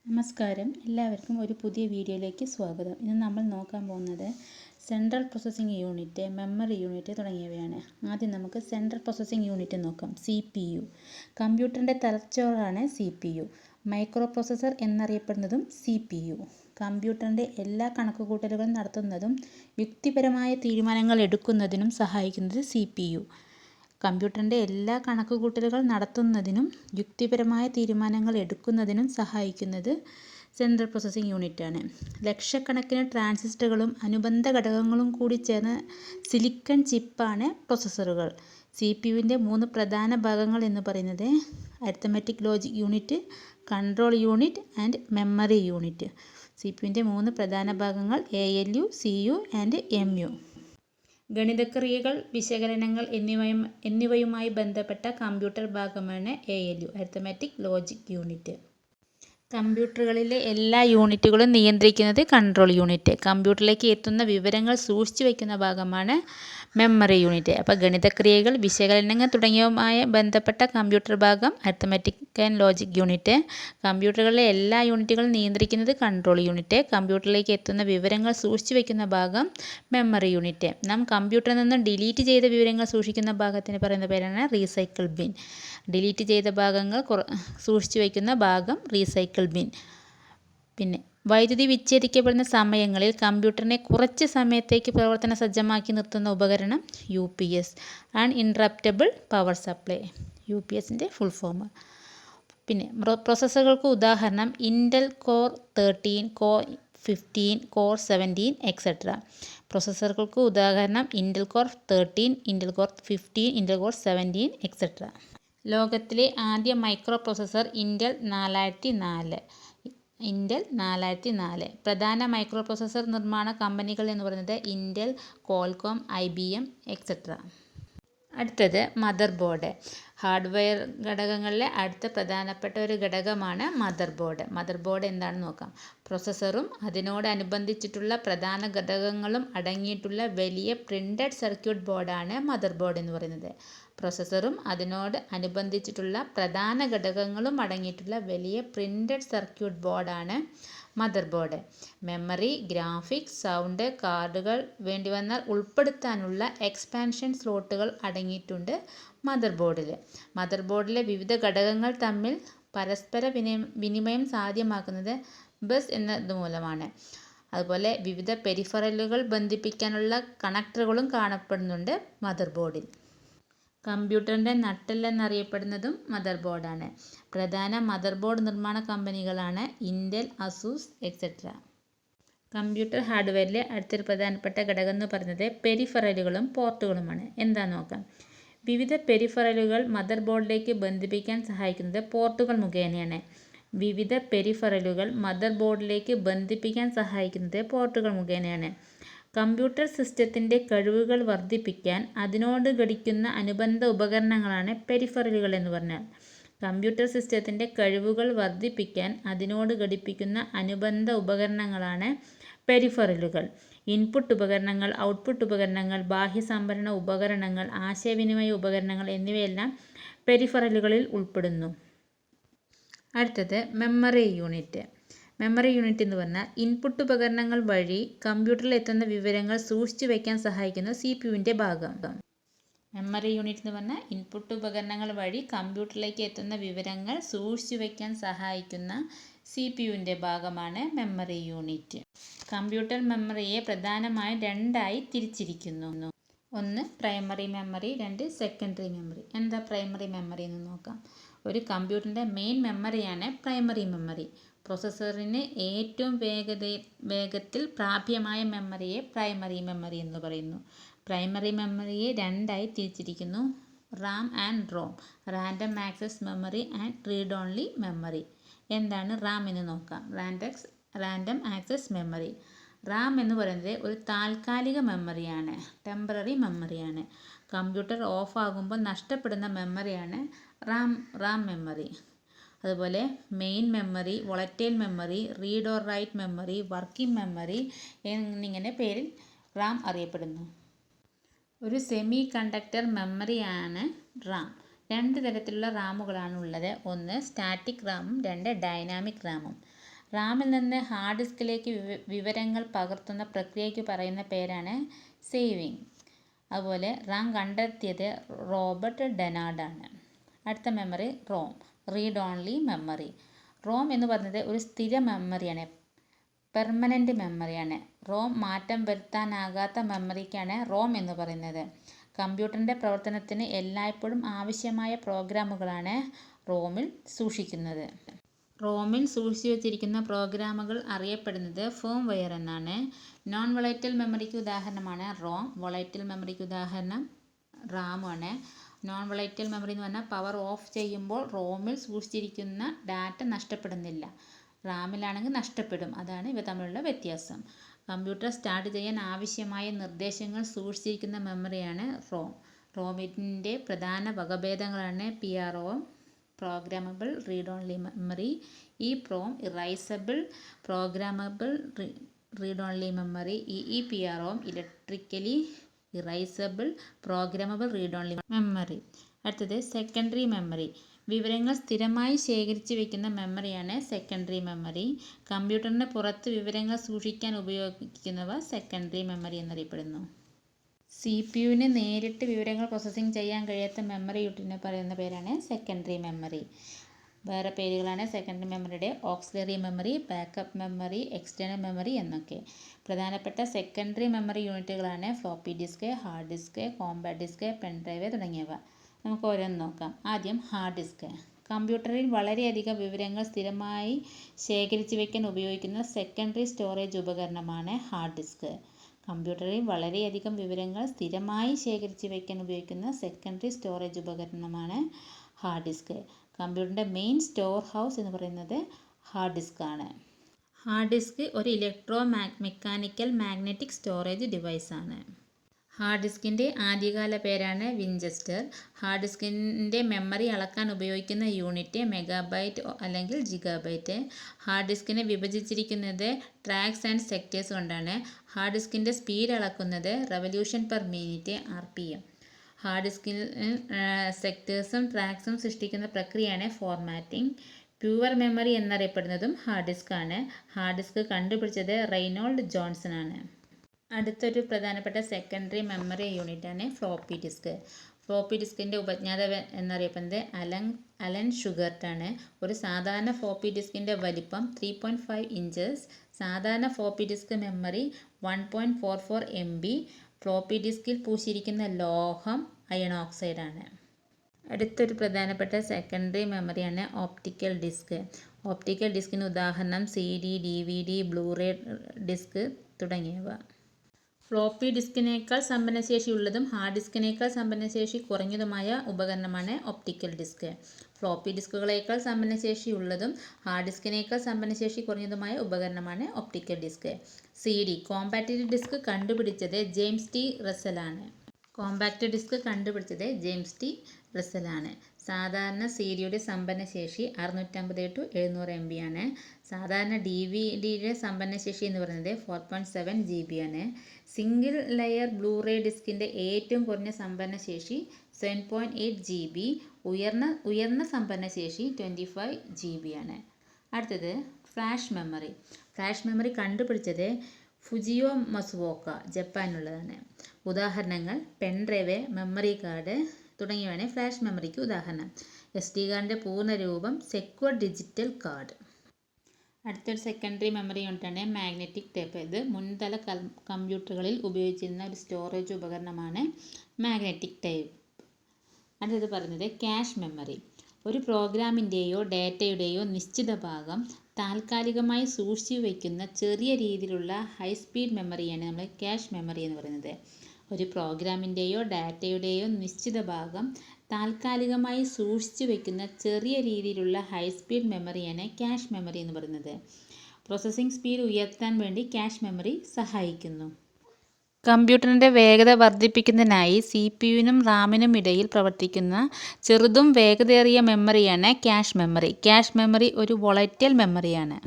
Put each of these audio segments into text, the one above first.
നമസ്കാരം, എല്ലാവർക്കും ഒരു പുതിയ വീഡിയോയിലേക്ക് സ്വാഗതം. ഇന്ന് നമ്മൾ നോക്കാൻ പോകുന്നത് central processing unit, memory unit തുടങ്ങിയവയാണ്. ആദ്യം നമുക്ക് സെൻട്രൽ പ്രോസസ്സിംഗ് യൂണിറ്റ് നോക്കാം. CPU. കമ്പ്യൂട്ടറിൻ്റെ തലച്ചോറാണ് CPU. മൈക്രോ പ്രോസസ്സർ എന്നറിയപ്പെടുന്നതും CPU. കമ്പ്യൂട്ടറിൻ്റെ എല്ലാ കണക്കുകൂട്ടലുകളും നടത്തുന്നതും യുക്തിപരമായ തീരുമാനങ്ങൾ എടുക്കുന്നതിനും സഹായിക്കുന്നത് CPU. കമ്പ്യൂട്ടറിൻ്റെ എല്ലാ കണക്കുകൂട്ടലുകൾ നടത്തുന്നതിനും യുക്തിപരമായ തീരുമാനങ്ങൾ എടുക്കുന്നതിനും സഹായിക്കുന്നത് സെൻട്രൽ പ്രോസസ്സിംഗ് യൂണിറ്റാണ്. ലക്ഷക്കണക്കിന് ട്രാൻസിസ്റ്ററുകളും അനുബന്ധ ഘടകങ്ങളും കൂടി ചേർന്ന സിലിക്കൺ ചിപ്പാണ് പ്രോസസ്സറുകൾ. CPUവിൻ്റെ 3 പ്രധാന ഭാഗങ്ങൾ എന്ന് പറയുന്നത് arithmetic logic unit, control unit and memory unit. CPUവിൻ്റെ 3 പ്രധാന ഭാഗങ്ങൾ ALU, CU ആൻഡ് MU. ഗണിതക്രിയകൾ, വിശകലനങ്ങൾ എന്നിവയുമായി ബന്ധപ്പെട്ട കമ്പ്യൂട്ടർ ഭാഗമാണ് ALU, അരിത്മെറ്റിക് ലോജിക് യൂണിറ്റ്. കമ്പ്യൂട്ടറുകളിലെ എല്ലാ യൂണിറ്റുകളും നിയന്ത്രിക്കുന്നത് കൺട്രോൾ യൂണിറ്റ്. കമ്പ്യൂട്ടറിലേക്ക് എത്തുന്ന വിവരങ്ങൾ സൂക്ഷിച്ചു വയ്ക്കുന്ന ഭാഗമാണ് മെമ്മറി യൂണിറ്റ്. അപ്പോൾ ഗണിതക്രിയകൾ, വിശകലനങ്ങൾ തുടങ്ങിയവയുമായി ബന്ധപ്പെട്ട കമ്പ്യൂട്ടർ ഭാഗം അരിത്മെറ്റിക് ആൻഡ് ലോജിക് യൂണിറ്റ്. കമ്പ്യൂട്ടറുകളിലെ എല്ലാ യൂണിറ്റുകളും നിയന്ത്രിക്കുന്നത് കൺട്രോൾ യൂണിറ്റ്. കമ്പ്യൂട്ടറിലേക്ക് എത്തുന്ന വിവരങ്ങൾ സൂക്ഷിച്ചു വയ്ക്കുന്ന ഭാഗം മെമ്മറി യൂണിറ്റ്. നാം കമ്പ്യൂട്ടറിൽ നിന്ന് ഡിലീറ്റ് ചെയ്ത വിവരങ്ങൾ സൂക്ഷിക്കുന്ന ഭാഗത്തിന് പറയുന്ന പേരാണ് റീസൈക്കിൾ ബിൻ. ഡിലീറ്റ് ചെയ്ത ഭാഗങ്ങൾ സൂക്ഷിച്ചു വയ്ക്കുന്ന ഭാഗം റീസൈക്കിൾ ബിൻ. പിന്നെ വൈദ്യുതി വിച്ഛേദിക്കപ്പെടുന്ന സമയങ്ങളിൽ കമ്പ്യൂട്ടറിനെ കുറച്ച് സമയത്തേക്ക് പ്രവർത്തന സജ്ജമാക്കി നിർത്തുന്ന ഉപകരണം UPS, അൺഇൻറ്ററപ്റ്റബിൾ പവർ സപ്ലൈ. UPSൻ്റെ ഫുൾ ഫോം. പിന്നെ പ്രോസസ്സറുകൾക്ക് ഉദാഹരണം Intel core 13, core 15, core 17 etcetera. പ്രോസസ്സറുകൾക്ക് ഉദാഹരണം Intel core 13, Intel core 15, Intel core 17 etcetera. ലോകത്തിലെ ആദ്യ മൈക്രോ പ്രോസസ്സർ ഇൻറ്റൽ 4004. പ്രധാന മൈക്രോ പ്രോസസ്സർ നിർമ്മാണ കമ്പനികൾ എന്ന് പറയുന്നത് ഇൻറ്റൽ, കോൾകോം, IBM എക്സെട്ര. അടുത്തത് മദർ ബോർഡ്. ഹാർഡ്വെയർ ഘടകങ്ങളിലെ അടുത്ത പ്രധാനപ്പെട്ട ഒരു ഘടകമാണ് മദർ ബോർഡ്. മദർ ബോർഡ് എന്താണെന്ന് നോക്കാം. പ്രോസസ്സറും അതിനോടനുബന്ധിച്ചിട്ടുള്ള പ്രധാന ഘടകങ്ങളും അടങ്ങിയിട്ടുള്ള വലിയ പ്രിൻ്റഡ് സർക്യൂട്ട് ബോർഡാണ് മദർ ബോർഡ് എന്ന് പറയുന്നത്. പ്രോസസ്സറും അതിനോട് അനുബന്ധിച്ചിട്ടുള്ള പ്രധാന ഘടകങ്ങളും അടങ്ങിയിട്ടുള്ള വലിയ പ്രിൻ്റഡ് സർക്യൂട്ട് ബോർഡാണ് mother board. Memory, graphics, sound കാർഡുകൾ വേണ്ടിവന്നാൽ ഉൾപ്പെടുത്താനുള്ള എക്സ്പാൻഷൻ സ്ലോട്ടുകൾ അടങ്ങിയിട്ടുണ്ട് മദർ ബോർഡിൽ. മദർ ബോർഡിലെ വിവിധ ഘടകങ്ങൾ തമ്മിൽ പരസ്പര വിനിമയം സാധ്യമാക്കുന്നത് ബസ് എന്നതുമൂലമാണ്. അതുപോലെ വിവിധ പെരിഫറലുകൾ ബന്ധിപ്പിക്കാനുള്ള കണക്ടറുകളും കാണപ്പെടുന്നുണ്ട് മദർ ബോർഡിൽ. കമ്പ്യൂട്ടറിൻ്റെ നട്ടെല്ലെന്നറിയപ്പെടുന്നതും മദർ ബോർഡാണ്. പ്രധാന മദർ ബോർഡ് നിർമ്മാണ കമ്പനികളാണ് ഇൻറ്റൽ, അസൂസ് എക്സെട്ര. കമ്പ്യൂട്ടർ ഹാർഡ്വെയറിലെ അടുത്തൊരു പ്രധാനപ്പെട്ട ഘടകം എന്ന് പറയുന്നത് പെരിഫറലുകളും പോർട്ടുകളുമാണ്. എന്താണെന്ന് നോക്കാം. വിവിധ പെരിഫറലുകൾ മദർ ബോർഡിലേക്ക് ബന്ധിപ്പിക്കാൻ സഹായിക്കുന്നത് പോർട്ടുകൾ മുഖേനയാണ്. വിവിധ പെരിഫറലുകൾ മദർ ബോർഡിലേക്ക് ബന്ധിപ്പിക്കാൻ സഹായിക്കുന്നത് പോർട്ടുകൾ മുഖേനയാണ്. കമ്പ്യൂട്ടർ സിസ്റ്റത്തിൻ്റെ കഴിവുകൾ വർദ്ധിപ്പിക്കാൻ അതിനോട് ഘടിക്കുന്ന അനുബന്ധ ഉപകരണങ്ങളാണ് പെരിഫറലുകൾ എന്ന് പറഞ്ഞാൽ. കമ്പ്യൂട്ടർ സിസ്റ്റത്തിൻ്റെ കഴിവുകൾ വർദ്ധിപ്പിക്കാൻ അതിനോട് ഘടിപ്പിക്കുന്ന അനുബന്ധ ഉപകരണങ്ങളാണ് പെരിഫറലുകൾ. ഇൻപുട്ട് ഉപകരണങ്ങൾ, ഔട്ട്പുട്ട് ഉപകരണങ്ങൾ, ബാഹ്യ സംഭരണ ഉപകരണങ്ങൾ, ആശയവിനിമയ ഉപകരണങ്ങൾ എന്നിവയെല്ലാം പെരിഫറലുകളിൽ ഉൾപ്പെടുന്നു. അടുത്തത് മെമ്മറി യൂണിറ്റ്. മെമ്മറി യൂണിറ്റ് എന്ന് പറഞ്ഞാൽ ഇൻപുട്ട് ഉപകരണങ്ങൾ വഴി കമ്പ്യൂട്ടറിൽ എത്തുന്ന വിവരങ്ങൾ സൂക്ഷിച്ചു വയ്ക്കാൻ സഹായിക്കുന്ന CPUവിൻ്റെ ഭാഗം. മെമ്മറി യൂണിറ്റ് എന്ന് പറഞ്ഞാൽ ഇൻപുട്ട് ഉപകരണങ്ങൾ വഴി കമ്പ്യൂട്ടറിലേക്ക് എത്തുന്ന വിവരങ്ങൾ സൂക്ഷിച്ചു വയ്ക്കാൻ സഹായിക്കുന്ന CPUവിൻ്റെ ഭാഗമാണ് മെമ്മറി യൂണിറ്റ്. കമ്പ്യൂട്ടർ മെമ്മറിയെ പ്രധാനമായും 2ആയി തിരിച്ചിരിക്കുന്നു. ഒന്ന് പ്രൈമറി മെമ്മറി, 2 സെക്കൻഡറി മെമ്മറി. എന്താ പ്രൈമറി മെമ്മറി എന്ന് നോക്കാം. ഒരു കമ്പ്യൂട്ടറിൻ്റെ മെയിൻ മെമ്മറിയാണ് പ്രൈമറി മെമ്മറി. പ്രോസസ്സറിന് ഏറ്റവും വേഗത്തിൽ പ്രാപ്യമായ മെമ്മറിയെ പ്രൈമറി മെമ്മറി എന്ന് പറയുന്നു. പ്രൈമറി മെമ്മറിയെ 2ആയി തിരിച്ചിരിക്കുന്നു. RAM and ROM, random access memory and read only memory. എന്താണ് റാം എന്ന് നോക്കാം. Random access memory. റാം എന്ന് പറയുന്നത് ഒരു താൽക്കാലിക മെമ്മറിയാണ്, ടെമ്പററി മെമ്മറിയാണ്. കമ്പ്യൂട്ടർ ഓഫ് ആകുമ്പോൾ നഷ്ടപ്പെടുന്ന മെമ്മറിയാണ് റാം മെമ്മറി. അതുപോലെ main memory, volatile memory, read or write memory, working memory എന്നിങ്ങനെ പേരിൽ റാം അറിയപ്പെടുന്നു. ഒരു സെമി കണ്ടക്ടർ മെമ്മറിയാണ് റാം. 2 തരത്തിലുള്ള റാമുകളാണ് ഉള്ളത്. ഒന്ന് സ്റ്റാറ്റിക് റാമും 2 ഡൈനാമിക് റാമും. റാമിൽ നിന്ന് ഹാർഡ് ഡിസ്കിലേക്ക് വിവരങ്ങൾ പകർത്തുന്ന പ്രക്രിയയ്ക്ക് പറയുന്ന പേരാണ് സേവിങ്. അതുപോലെ റാം കണ്ടെത്തിയത് റോബർട്ട് ഡെനാർഡാണ്. അടുത്ത memory ROM, read only memory. ROM എന്ന് പറയുന്നത് ഒരു സ്ഥിര മെമ്മറിയാണ്, പെർമനൻ്റ് മെമ്മറിയാണ്. റോം മാറ്റം വരുത്താനാകാത്ത മെമ്മറിക്കാണ് റോം എന്ന് പറയുന്നത്. കമ്പ്യൂട്ടറിൻ്റെ പ്രവർത്തനത്തിന് എല്ലായ്പ്പോഴും ആവശ്യമായ പ്രോഗ്രാമുകളാണ് റോമിൽ സൂക്ഷിക്കുന്നത്. റോമിൽ സൂക്ഷിച്ചു വച്ചിരിക്കുന്ന പ്രോഗ്രാമുകൾ അറിയപ്പെടുന്നത് ഫേംവെയർ എന്നാണ്. നോൺ വൊളൈറ്റൽ മെമ്മറിക്ക് ഉദാഹരണമാണ് റോം, വൊളൈറ്റൽ മെമ്മറിക്ക് ഉദാഹരണം റാമാണ്. നോൺ വൊളൈറ്റൽ മെമ്മറി എന്ന് പറഞ്ഞാൽ പവർ ഓഫ് ചെയ്യുമ്പോൾ റോമിൽ സൂക്ഷിച്ചിരിക്കുന്ന ഡാറ്റ നഷ്ടപ്പെടുന്നില്ല, റാമിലാണെങ്കിൽ നഷ്ടപ്പെടും. അതാണ് ഇവ തമ്മിലുള്ള വ്യത്യാസം. കമ്പ്യൂട്ടർ സ്റ്റാർട്ട് ചെയ്യാൻ ആവശ്യമായ നിർദ്ദേശങ്ങൾ സൂക്ഷിച്ചിരിക്കുന്ന മെമ്മറിയാണ് റോം. റോമിൻ്റെ പ്രധാന വകഭേദങ്ങളാണ് PROM, programmable read only memory, EEPROM, erasable programmable read only memory, EEPROM, electrically erasable programmable read only memory. അടുത്തത് സെക്കൻഡറി മെമ്മറി. വിവരങ്ങൾ സ്ഥിരമായി ശേഖരിച്ച് വയ്ക്കുന്ന മെമ്മറിയാണ് സെക്കൻഡറി മെമ്മറി. കമ്പ്യൂട്ടറിന് പുറത്ത് വിവരങ്ങൾ സൂക്ഷിക്കാൻ ഉപയോഗിക്കുന്നവ സെക്കൻഡറി മെമ്മറി എന്നറിയപ്പെടുന്നു. CPU-ന് നേരിട്ട് വിവരങ്ങൾ പ്രോസസ്സിംഗ് ചെയ്യാൻ കഴിയാത്ത മെമ്മറി യൂണിറ്റിനെ പറയുന്ന പേരാണ് സെക്കൻഡറി മെമ്മറി. വേറെ പേരുകളാണ് സെക്കൻഡറി മെമ്മറിയുടെ auxiliary memory, backup memory, external memory എന്നൊക്കെ. പ്രധാനപ്പെട്ട സെക്കൻഡറി മെമ്മറി യൂണിറ്റുകളാണ് floppy disk, hard disk, compact disk, pendrive തുടങ്ങിയവ. നമുക്ക് ഓരോന്ന് നോക്കാം. ആദ്യം ഹാർഡ് ഡിസ്ക്. കമ്പ്യൂട്ടറിൽ വളരെയധികം വിവരങ്ങൾ സ്ഥിരമായി ശേഖരിച്ച് വയ്ക്കാൻ ഉപയോഗിക്കുന്ന സെക്കൻഡറി സ്റ്റോറേജ് ഉപകരണമാണ് ഹാർഡ് ഡിസ്ക്. കമ്പ്യൂട്ടറിൽ വളരെയധികം വിവരങ്ങൾ സ്ഥിരമായി ശേഖരിച്ച് വയ്ക്കാൻ ഉപയോഗിക്കുന്ന സെക്കൻഡറി സ്റ്റോറേജ് ഉപകരണമാണ് ഹാർഡ് ഡിസ്ക്. കമ്പ്യൂട്ടറിൻ്റെ മെയിൻ സ്റ്റോർ ഹൗസ് എന്ന് പറയുന്നത് ഹാർഡ് ഡിസ്ക് ആണ്. ഹാർഡ് ഡിസ്ക് ഒരു മെക്കാനിക്കൽ മാഗ്നറ്റിക് സ്റ്റോറേജ് ഡിവൈസാണ്. ഹാർഡ് ഡിസ്കിൻ്റെ ആദ്യകാല പേരാണ് വിൻചെസ്റ്റർ. ഹാർഡ് ഡിസ്കിൻ്റെ മെമ്മറി അളക്കാൻ ഉപയോഗിക്കുന്ന യൂണിറ്റ് മെഗാബൈറ്റ് അല്ലെങ്കിൽ ജിഗാബൈറ്റ്. ഹാർഡ് ഡിസ്കിനെ വിഭജിച്ചിരിക്കുന്നത് ട്രാക്സ് ആൻഡ് സെക്ടേഴ്സ് കൊണ്ടാണ്. ഹാർഡ് ഡിസ്കിൻ്റെ സ്പീഡ് അളക്കുന്നത് revolution per minute RPM. Hard ഡിസ്കിൽ സെക്ടേഴ്സും ട്രാക്സും സൃഷ്ടിക്കുന്ന പ്രക്രിയയാണ് ഫോർമാറ്റിംഗ്. പ്യുവർ മെമ്മറി എന്നറിയപ്പെടുന്നതും ഹാർഡ് ഡിസ്ക് ആണ്. ഹാർഡ് ഡിസ്ക് കണ്ടുപിടിച്ചത് റെയ്നോൾഡ് ജോൺസൺ ആണ്. അടുത്തൊരു പ്രധാനപ്പെട്ട സെക്കൻഡറി മെമ്മറി യൂണിറ്റാണ് ഫ്ലോപ്പി ഡിസ്ക്. ഫ്ലോപ്പി ഡിസ്കിൻ്റെ ഉപജ്ഞാതാവ് എന്നറിയപ്പെടുന്നത് അലൻ ഷുഗർട്ടാണ്. ഒരു സാധാരണ ഫ്ലോപ്പി ഡിസ്കിൻ്റെ വലിപ്പം 3.5 ഇഞ്ചസ്. സാധാരണ floppy disk memory 1.44 MB. Floppy ഡിസ്കിൽ പൂശിയിരിക്കുന്ന ലോഹം അയൺ ഓക്സൈഡ് ആണ്. അടുത്തൊരു പ്രധാനപ്പെട്ട സെക്കൻഡറി മെമ്മറിയാണ് ഓപ്റ്റിക്കൽ ഡിസ്ക്. ഓപ്റ്റിക്കൽ ഡിസ്കിന് ഉദാഹരണം CD, DVD, ബ്ലൂറേ ഡിസ്ക് തുടങ്ങിയവ. ഫ്ലോപ്പി ഡിസ്കിനേക്കാൾ സമ്പന്നശേഷിയുള്ളതും ഹാർഡ് ഡിസ്കിനേക്കാൾ സമ്പന്നശേഷി കുറഞ്ഞതുമായ ഉപകരണമാണ് ഒപ്റ്റിക്കൽ ഡിസ്ക്. ഫ്ലോപ്പി ഡിസ്കുകളേക്കാൾ സമ്പന്നശേഷിയുള്ളതും ഹാർഡ് ഡിസ്കിനേക്കാൾ സമ്പന്നശേഷി കുറഞ്ഞതുമായ ഉപകരണമാണ് optical disc. CD, compact disc കണ്ടുപിടിച്ചത് ജെയിംസ് ടി റസ്സലാണ്. കോമ്പാക്റ്റ് ഡിസ്ക് കണ്ടുപിടിച്ചത് ജെയിംസ് ടി റസ്സലാണ്. സാധാരണ CDയുടെ സമ്പന്നശേഷി 650 to 700 MB ആണ്. സാധാരണ DVDയുടെ സമ്പന്നശേഷി എന്ന് പറയുന്നത് 4.7 GB ആണ്. സിംഗിൾ ലെയർ ബ്ലൂറേ ഡിസ്കിൻ്റെ ഏറ്റവും കുറഞ്ഞ സമ്പന്നശേഷി 7.8 GB. ഉയർന്ന സമ്പന്നശേഷി 25 GB ആണ്. അടുത്തത് ഫ്ലാഷ് മെമ്മറി. ഫ്ലാഷ് മെമ്മറി കണ്ടുപിടിച്ചത് ഫുജിയോ മസുവോക്ക, ജപ്പാനിലുള്ളതാണ്. ഉദാഹരണങ്ങൾ പെൻഡ്രൈവ്, മെമ്മറി കാർഡ് തുടങ്ങിയവയാണ് ഫ്ലാഷ് മെമ്മറിക്ക് ഉദാഹരണം. SD കാർഡിൻ്റെ പൂർണ്ണ രൂപം സെക്യൂർ ഡിജിറ്റൽ കാർഡ്. അടുത്തൊരു സെക്കൻഡറി മെമ്മറി യൂണിറ്റാണ് മാഗ്നറ്റിക് ടേപ്പ്. ഇത് മുൻതല കമ്പ്യൂട്ടറുകളിൽ ഉപയോഗിച്ചിരുന്ന ഒരു സ്റ്റോറേജ് ഉപകരണമാണ് മാഗ്നറ്റിക് ടേപ്പ്. അടുത്തത് പറയുന്നത് ക്യാഷ് മെമ്മറി. ഒരു പ്രോഗ്രാമിൻ്റെയോ ഡാറ്റയുടെയോ നിശ്ചിത ഭാഗം താൽക്കാലികമായി സൂക്ഷിച്ചു വയ്ക്കുന്ന ചെറിയ രീതിയിലുള്ള ഹൈ സ്പീഡ് മെമ്മറിയാണ് നമ്മൾ ക്യാഷ് മെമ്മറി എന്ന് പറയുന്നത്. ഒരു പ്രോഗ്രാമിൻ്റെയോ ഡാറ്റയുടെയോ നിശ്ചിത ഭാഗം താൽക്കാലികമായി സൂക്ഷിച്ചു വയ്ക്കുന്ന ചെറിയ രീതിയിലുള്ള ഹൈ സ്പീഡ് മെമ്മറിയാണ് ക്യാഷ് മെമ്മറി എന്ന് പറയുന്നത്. പ്രോസസ്സിംഗ് സ്പീഡ് ഉയർത്താൻ വേണ്ടി ക്യാഷ് മെമ്മറി സഹായിക്കുന്നു. കമ്പ്യൂട്ടറിൻ്റെ വേഗത വർദ്ധിപ്പിക്കുന്നതിനായി CPU-നും റാമിനും ഇടയിൽ പ്രവർത്തിക്കുന്ന ചെറുതും വേഗതയേറിയ മെമ്മറിയാണ് ക്യാഷ് മെമ്മറി. ക്യാഷ് മെമ്മറി ഒരു വൊളറ്റൈൽ മെമ്മറിയാണ്.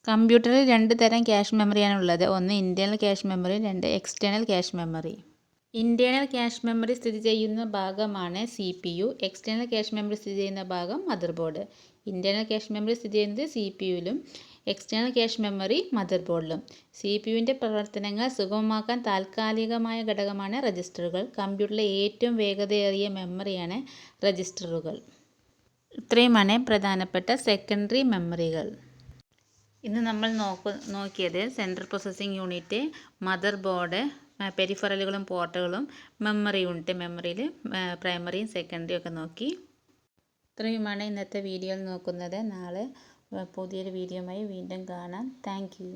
കമ്പ്യൂട്ടറിൽ 2 തരം ക്യാഷ് മെമ്മറിയാണ് ഉള്ളത്. ഒന്ന് internal cache memory, 2 external cache memory. Internal cache memory സ്ഥിതി ചെയ്യുന്ന ഭാഗമാണ് CPU. എക്സ്റ്റേണൽ ക്യാഷ് മെമ്മറി സ്ഥിതി ചെയ്യുന്ന ഭാഗം mother board. Internal cache memory സ്ഥിതി ചെയ്യുന്നത് CPU-ലും എക്സ്റ്റേണൽ ക്യാഷ് മെമ്മറി മദർ ബോർഡിലും. CPU-ൻ്റെ പ്രവർത്തനങ്ങൾ സുഗമമാക്കാൻ താൽക്കാലികമായ ഘടകമാണ് രജിസ്റ്ററുകൾ. കമ്പ്യൂട്ടറിലെ ഏറ്റവും വേഗതയേറിയ മെമ്മറിയാണ് രജിസ്റ്ററുകൾ. ഇത്രയുമാണ് പ്രധാനപ്പെട്ട സെക്കൻഡറി മെമ്മറികൾ. ഇന്ന് നമ്മൾ നോക്കിയത് central processing unit, motherboard, പെരിഫറലുകളും പോർട്ടുകളും, മെമ്മറി യൂണിറ്റ്, മെമ്മറിയിൽ പ്രൈമറിയും സെക്കൻഡറിയും ഒക്കെ നോക്കി. ഇത്രയുമാണ് ഇന്നത്തെ വീഡിയോയിൽ നോക്കുന്നത്. നാളെ പുതിയൊരു വീഡിയോയുമായി വീണ്ടും കാണാം. Thank you.